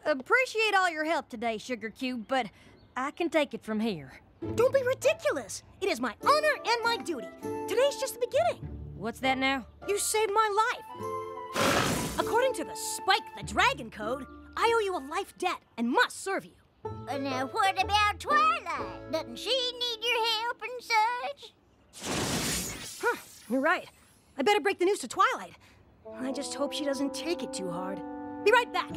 Appreciate all your help today, Sugar Cube, but I can take it from here. Don't be ridiculous. It is my honor and my duty. Today's just the beginning. What's that now? You saved my life. According to the Spike the Dragon Code, I owe you a life debt and must serve you. Now, what about Twilight? Doesn't she need your help and such? Huh, you're right. I better break the news to Twilight. I just hope she doesn't take it too hard. Be right back.